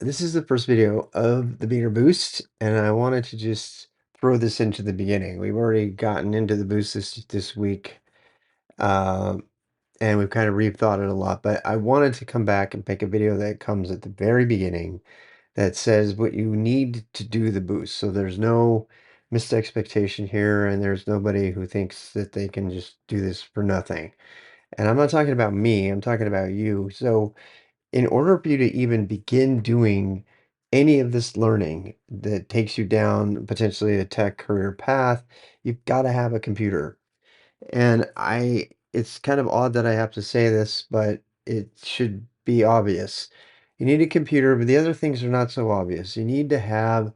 This is the first video of the Beater Boost, and I wanted to just throw this into the beginning. We've already gotten into the boost this week, um, and we've kind of rethought it a lot, but I wanted to come back and make a video that comes at the very beginning that says what you need to do the boost. So there's no missed expectation here, and there's nobody who thinks that they can just do this for nothing. And I'm not talking about me, I'm talking about you. So in order for you to even begin doing any of this learning that takes you down potentially a tech career path, you've got to have a computer. And it's kind of odd that I have to say this, but it should be obvious. You need a computer, but the other things are not so obvious. You need to have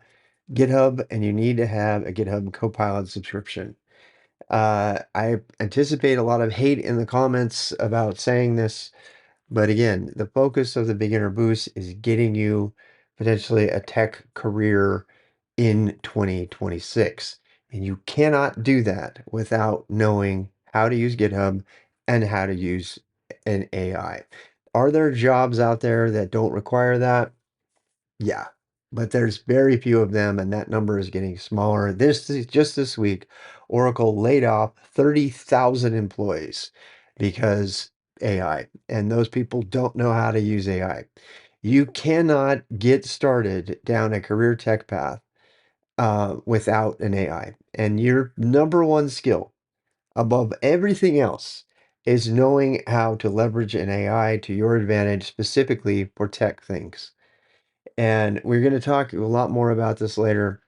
GitHub and you need to have a GitHub Copilot subscription. I anticipate a lot of hate in the comments about saying this, but again, the focus of the beginner boost is getting you potentially a tech career in 2026. And you cannot do that without knowing how to use GitHub and how to use an AI. Are there jobs out there that don't require that? Yeah, but there's very few of them, and that number is getting smaller. Just this week, Oracle laid off 30,000 employees because AI, and those people don't know how to use AI. You cannot get started down a career tech path without an AI. And your number one skill above everything else is knowing how to leverage an AI to your advantage, specifically for tech things. And we're going to talk a lot more about this later.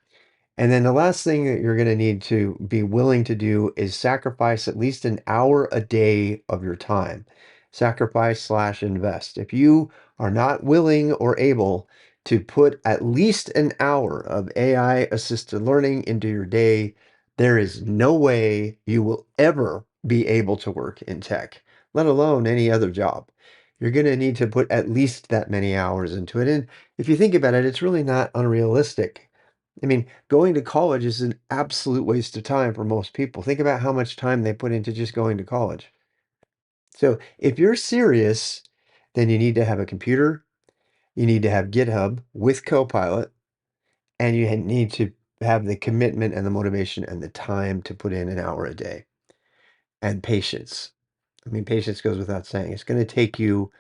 And then the last thing that you're going to need to be willing to do is sacrifice at least an hour a day of your time. Sacrifice slash invest. If you are not willing or able to put at least an hour of AI assisted learning into your day, there is no way you will ever be able to work in tech, let alone any other job. You're going to need to put at least that many hours into it. And if you think about it, it's really not unrealistic. I mean, going to college is an absolute waste of time for most people. Think about how much time they put into just going to college. So if you're serious, then you need to have a computer, you need to have GitHub with Copilot, and you need to have the commitment and the motivation and the time to put in an hour a day and patience. I mean, patience goes without saying. It's going to take you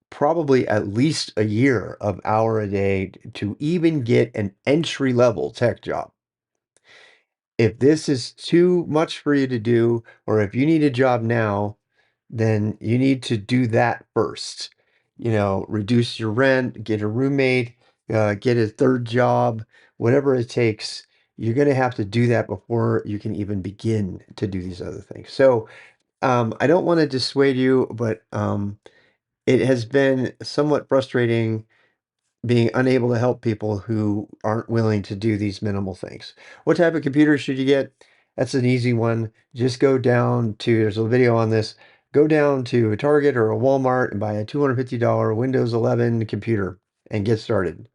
probably at least a year of hour a day to even get an entry level tech job. If this is too much for you to do, or if you need a job now, then you need to do that first. Reduce your rent, get a roommate, get a third job, whatever it takes. You're going to have to do that before you can even begin to do these other things. So, I don't want to dissuade you, but it has been somewhat frustrating being unable to help people who aren't willing to do these minimal things. What type of computer should you get? That's an easy one. Just go down to, there's a video on this. Go down to a Target or a Walmart and buy a $250 Windows 11 computer and get started.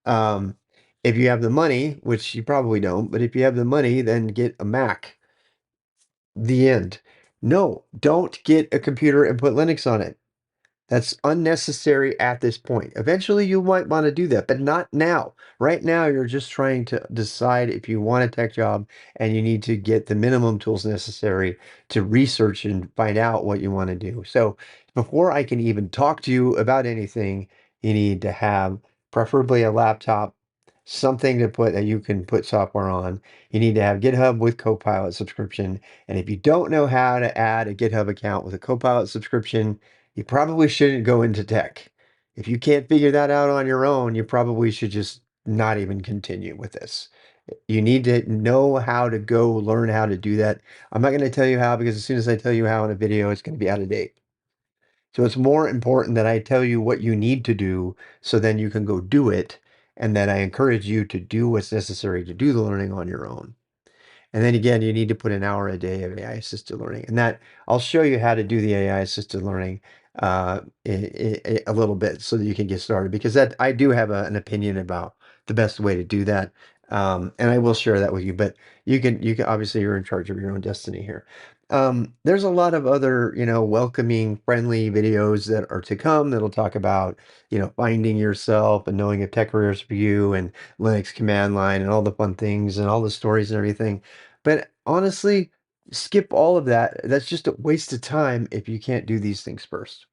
Um, if you have the money, which you probably don't, but if you have the money, then get a Mac. The end. No, don't get a computer and put Linux on it. That's unnecessary at this point. Eventually, you might want to do that, but not now. Right now, you're just trying to decide if you want a tech job and you need to get the minimum tools necessary to research and find out what you want to do. So, before I can even talk to you about anything, you need to have preferably a laptop, something to put that you can put software on. You need to have GitHub with Copilot subscription. And if you don't know how to add a GitHub account with a Copilot subscription, you probably shouldn't go into tech. If you can't figure that out on your own, you probably should just not even continue with this. You need to know how to go learn how to do that. I'm not going to tell you how because as soon as I tell you how in a video, it's going to be out of date. So it's more important that I tell you what you need to do so then you can go do it. And that I encourage you to do what's necessary to do the learning on your own. And then again, you need to put an hour a day of AI assisted learning. And that I'll show you how to do the AI assisted learning a little bit so that you can get started because that I do have an opinion about the best way to do that. And I will share that with you, but you can obviously you're in charge of your own destiny here. There's a lot of other, welcoming, friendly videos that are to come that'll talk about, finding yourself and knowing if tech careers for you and Linux command line and all the fun things and all the stories and everything. But honestly, skip all of that. That's just a waste of time if you can't do these things first.